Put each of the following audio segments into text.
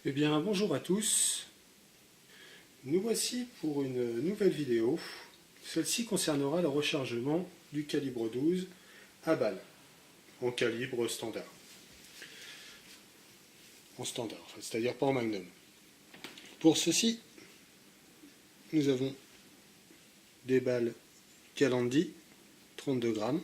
Eh bien, bonjour à tous. Nous voici pour une nouvelle vidéo. Celle-ci concernera le rechargement du calibre 12 à balle, en calibre standard. En standard, c'est-à-dire pas en magnum. Pour ceci, nous avons des balles Calandi, 32 grammes.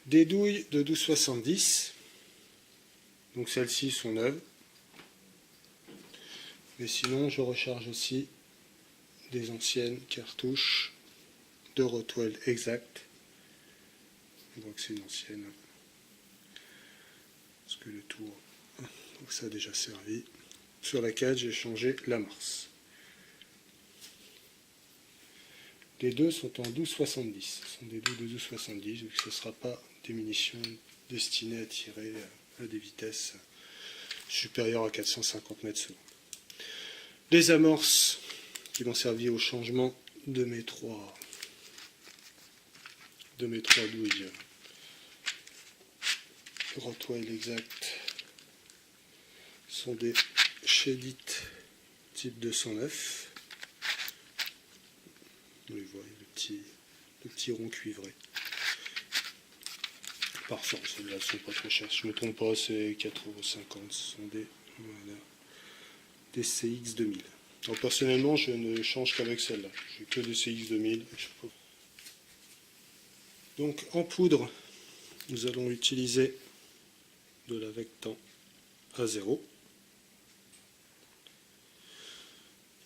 Des douilles de 12,70. Donc celles-ci sont neuves. Mais sinon, je recharge aussi des anciennes cartouches de Rotwell Exact. Donc c'est une ancienne. Parce que le tour, donc ça a déjà servi. Sur laquelle j'ai changé l'amorce. Les deux sont en 12,70. Ce sont des douilles de 12,70, donc ce ne sera pas des munitions destinées à tirer à des vitesses supérieures à 450 mètres secondes. Les amorces qui vont servir au changement de mes trois douilles Rotwell Exact sont des Shedit type 209. Vous les voyez, le petit rond cuivré. Parfum, celles-là ne sont pas trop chères. Je ne me trompe pas, c'est 4,50 €. Ce sont des CX 2000. Alors personnellement, je ne change qu'avec celle-là. J'ai que des CX 2000. Donc en poudre, nous allons utiliser de la Vectan A0.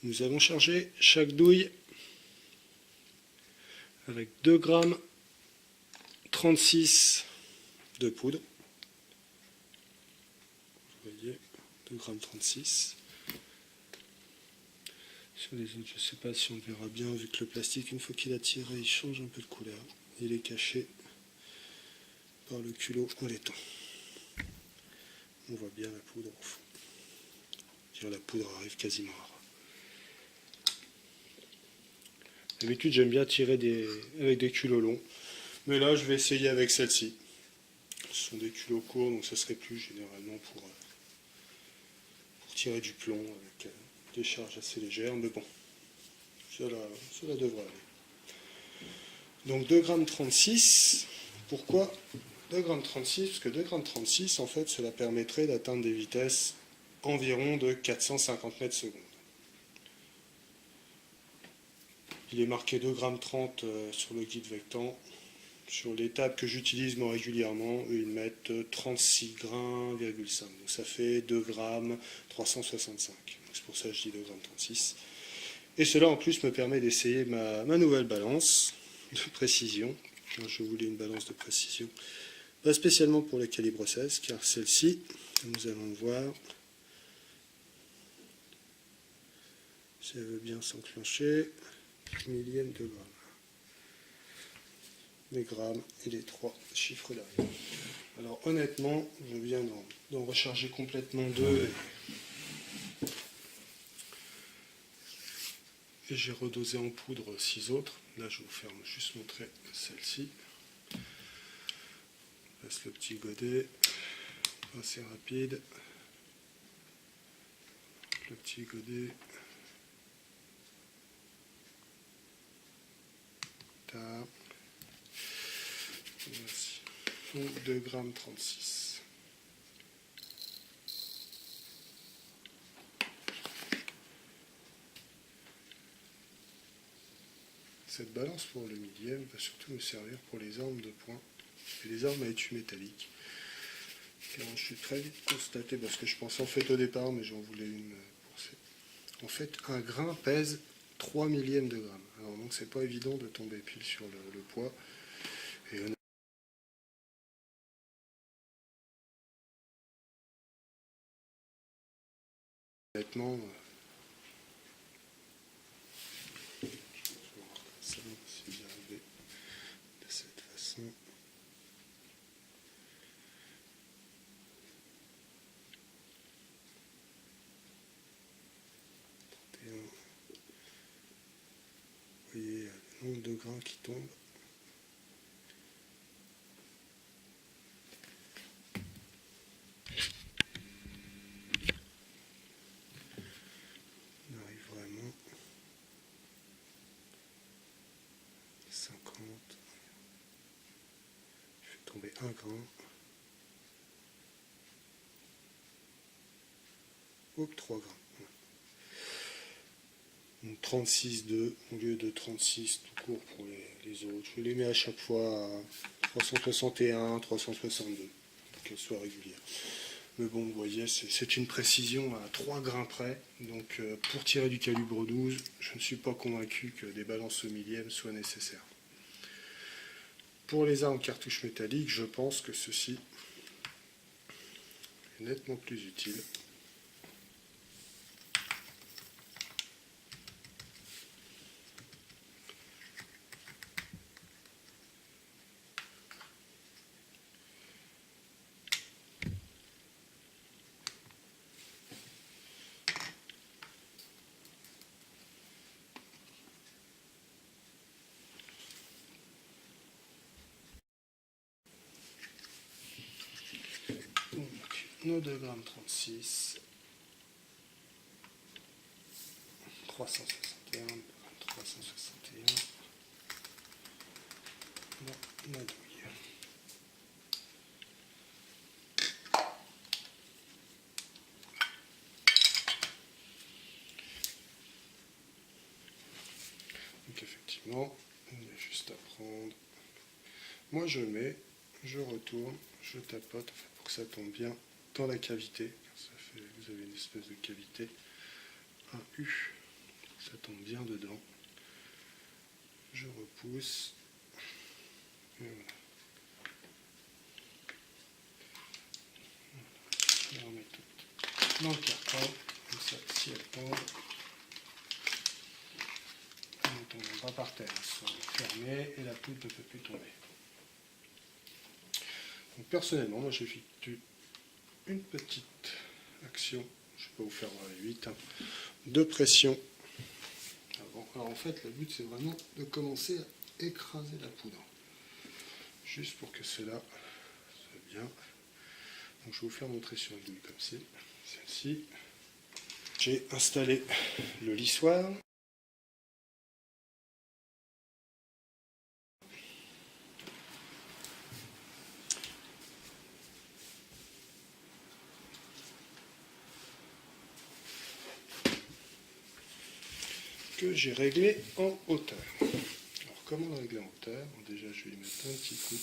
Nous allons charger chaque douille avec 2 grammes 36 de poudre. Vous voyez, 2 grammes 36. Sur les autres, je ne sais pas si on verra bien, vu que le plastique, une fois qu'il a tiré, il change un peu de couleur. Il est caché par le culot en laiton. On voit bien la poudre au fond. La poudre arrive quasiment à ras. D'habitude, j'aime bien tirer avec des culots longs, mais là, je vais essayer avec celle-ci. Ce sont des culots courts, donc ça serait plus généralement pour tirer du plomb avec des charges assez légères, mais bon, cela devrait aller. Donc 2,36 g. Pourquoi 2,36 g? Parce que 2,36 g, en fait, cela permettrait d'atteindre des vitesses environ de 450 mètres secondes. Il est marqué 2,30 g sur le guide Vectan. Sur les tables que j'utilise moi régulièrement, ils mettent 36 grains, donc ça fait 2 grammes 365. C'est pour ça que je dis 2,36 g. Et cela en plus me permet d'essayer ma nouvelle balance de précision. Je voulais une balance de précision, pas spécialement pour le calibre 16, car celle-ci, nous allons le voir, si elle veut bien s'enclencher, millième de gramme. Les grammes et les 3 chiffres derrière. Alors honnêtement, je viens d'en recharger complètement 2 et j'ai redosé en poudre 6 autres. Là, je vais vous faire juste montrer celle-ci. On passe le petit godet, assez rapide. Le petit godet. Tac. Voici. 2,36 g. Cette balance pour le millième va surtout nous servir pour les armes de poing et les armes à étui métallique. Car je suis très vite constaté, parce que je pensais en fait au départ, mais j'en voulais une pour ça. En fait, un grain pèse 3 millièmes de gramme. Alors donc c'est pas évident de tomber pile sur le poids. Et honnêtement, ça, si j'y arrivais de cette façon. Vous grains qui tombent. On arrive vraiment 50. Je fais tomber un grain. Hop, 3 grains. Donc 36,2 au lieu de 36 tout court pour les autres. Je les mets à chaque fois à 361, 362, pour qu'elles soient régulières. Mais bon, vous voyez, c'est une précision à 3 grains près. Donc pour tirer du calibre 12, je ne suis pas convaincu que des balances au millième soient nécessaires. Pour les armes cartouches métalliques, je pense que ceci est nettement plus utile. Donc, nos 2,36 g, 361, 361, la douille. Donc effectivement, il y a juste à prendre. Moi je mets, je retourne, je tapote pour que ça tombe bien dans la cavité. Ça fait, vous avez une espèce de cavité, un U, ça tombe bien dedans. Je repousse. Et voilà. Je la remets tout dans le carton, comme ça si elle tombe, elle ne tombera pas par terre, elles sont fermées et la poudre ne peut plus tomber. Donc personnellement, moi j'effectue une petite action, je ne vais pas vous faire 8, hein, de pression. Alors en fait, le but c'est vraiment de commencer à écraser la poudre, juste pour que cela soit bien. Donc je vais vous faire montrer sur une douille comme celle-ci. J'ai installé le lissoir. Que j'ai réglé en hauteur. Alors comment le régler en hauteur? Déjà je vais y mettre un petit coup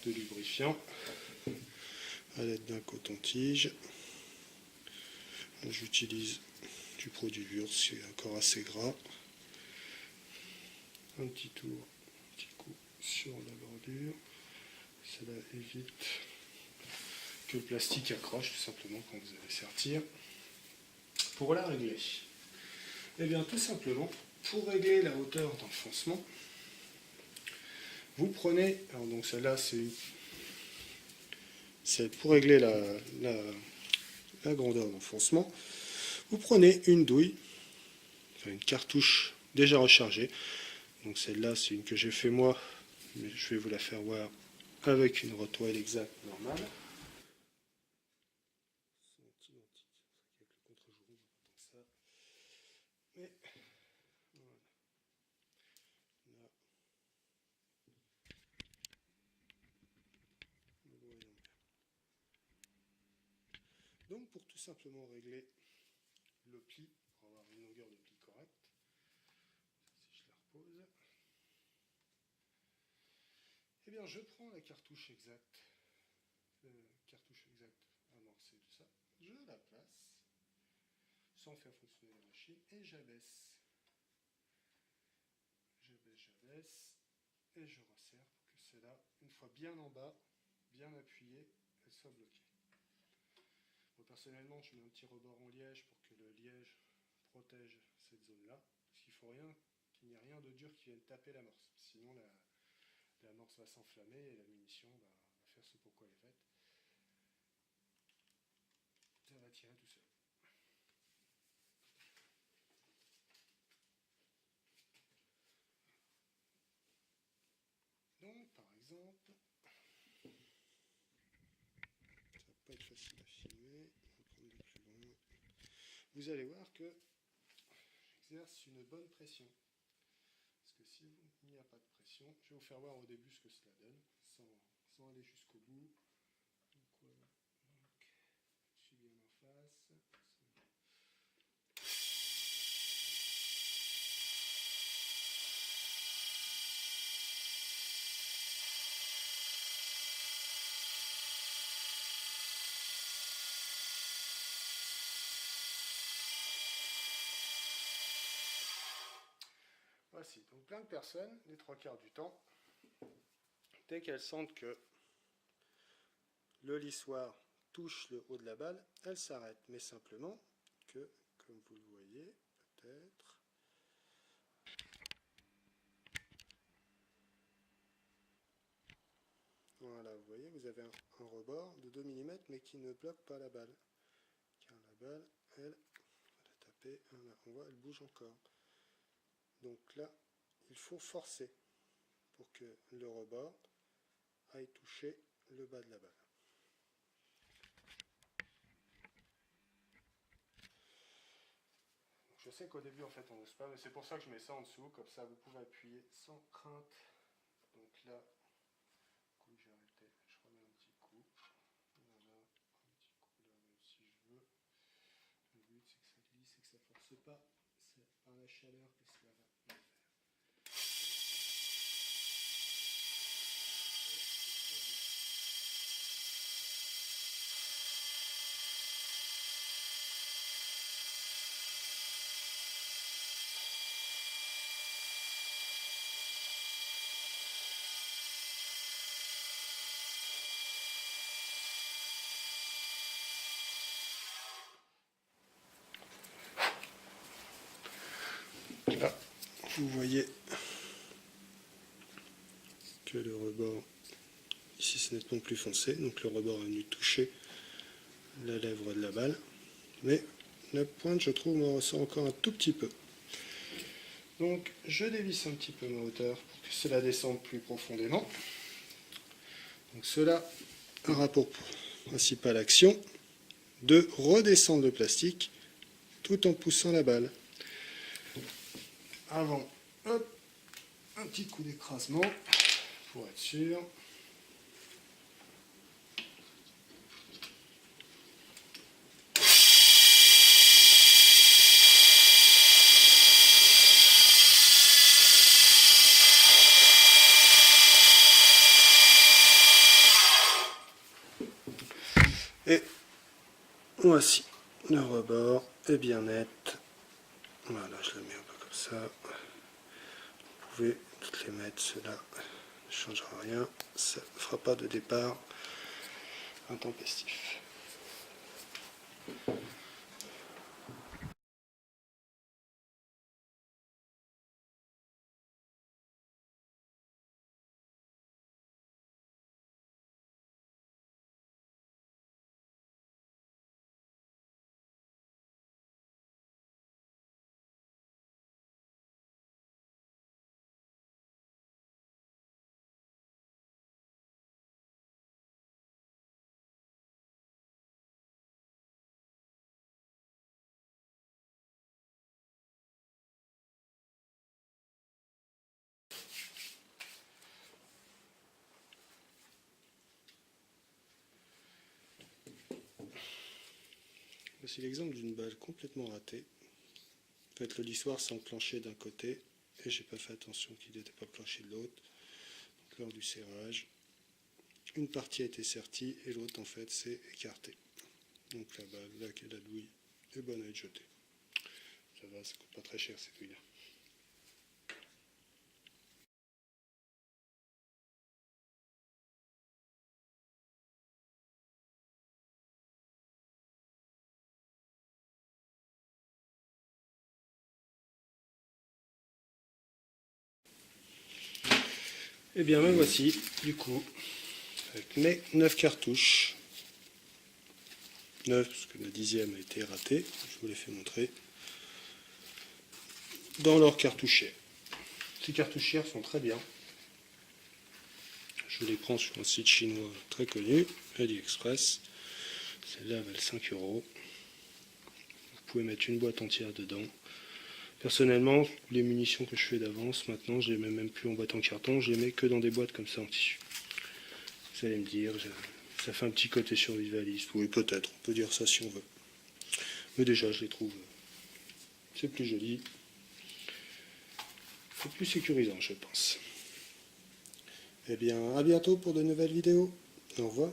de lubrifiant à l'aide d'un coton-tige. J'utilise du produit Wurtz, c'est encore assez gras. Un petit tour, un petit coup sur la bordure. Cela évite que le plastique accroche tout simplement quand vous allez sertir. Pour la régler, eh bien tout simplement, pour régler la hauteur d'enfoncement, vous prenez, alors donc celle-là c'est pour régler la grandeur d'enfoncement, vous prenez une douille, enfin une cartouche déjà rechargée, donc celle-là c'est une que j'ai fait moi, mais je vais vous la faire voir avec une rotoile exacte normale. Mais voilà. Là, nous voyons bien. Donc pour tout simplement régler le pli, pour avoir une longueur de pli correcte, si je la repose, eh bien je prends la cartouche exacte amorcée, tout ça, je la place sans faire fonctionner la machine et j'abaisse, et je resserre pour que celle-là, une fois bien en bas, bien appuyée, elle soit bloquée. Moi, personnellement, je mets un petit rebord en liège pour que le liège protège cette zone-là, parce qu'il faut qu'il n'y ait rien de dur qui vienne taper l'amorce, sinon l'amorce va s'enflammer et la munition va faire ce pourquoi elle est faite. Ça va tirer tout seul. exemple. Ça va pas être facile à filmer. On va prendre des plus loin. Vous allez voir que j'exerce une bonne pression. Parce que si il n'y a pas de pression, je vais vous faire voir au début ce que cela donne, sans aller jusqu'au bout. Donc, voilà. Donc, je suis bien en face. Voici, donc plein de personnes, les 3/4 du temps, dès qu'elles sentent que le lissoir touche le haut de la balle, elles s'arrêtent, mais simplement que, comme vous le voyez, peut-être, voilà, vous voyez, vous avez un rebord de 2 mm, mais qui ne bloque pas la balle, car la balle, elle, on va la taper, voilà, on voit, elle bouge encore. Donc là, il faut forcer pour que le rebord aille toucher le bas de la balle. Donc je sais qu'au début, en fait, on n'ose pas, mais c'est pour ça que je mets ça en dessous, comme ça, vous pouvez appuyer sans crainte. Donc là, j'ai arrêté, je remets un petit coup. Voilà, un petit coup là, même si je veux. Le but, c'est que ça glisse et que ça ne force pas. C'est par la chaleur que cela va le faire. Là, vous voyez que le rebord, ici c'est nettement plus foncé, donc le rebord est venu toucher la lèvre de la balle, mais la pointe, je trouve, me ressort encore un tout petit peu. Donc je dévisse un petit peu ma hauteur pour que cela descende plus profondément. Donc cela aura pour principale action de redescendre le plastique tout en poussant la balle. Avant, hop, un petit coup d'écrasement pour être sûr. Et voici, le rebord est bien net. Voilà, je le mets un peu comme ça. Vous pouvez toutes les mettre, cela ne changera rien. Ça ne fera pas de départ intempestif. Voici l'exemple d'une balle complètement ratée. En fait, le lissoir s'est enclenché d'un côté et j'ai pas fait attention qu'il n'était pas enclenché de l'autre. Lors du serrage, une partie a été sertie et l'autre en fait s'est écartée. Donc la balle, là, la douille est bonne à être jetée. Ça va, ça coûte pas très cher ces douilles-là. Et bien me voici, du coup, avec mes 9 cartouches. 9 parce que la 10e a été ratée, je vous l'ai fait montrer, dans leur cartouchière. Ces cartouchières sont très bien. Je Je les prends sur un site chinois très connu, AliExpress. Celle-là valent 5 euros. Vous pouvez mettre une boîte entière dedans. Personnellement, les munitions que je fais d'avance, maintenant, je les mets même plus en boîte en carton, je les mets que dans des boîtes comme ça en tissu. Vous allez me dire, ça fait un petit côté survivaliste. Oui, peut-être, on peut dire ça si on veut. Mais déjà, je les trouve, c'est plus joli. C'est plus sécurisant, je pense. Eh bien, à bientôt pour de nouvelles vidéos. Au revoir.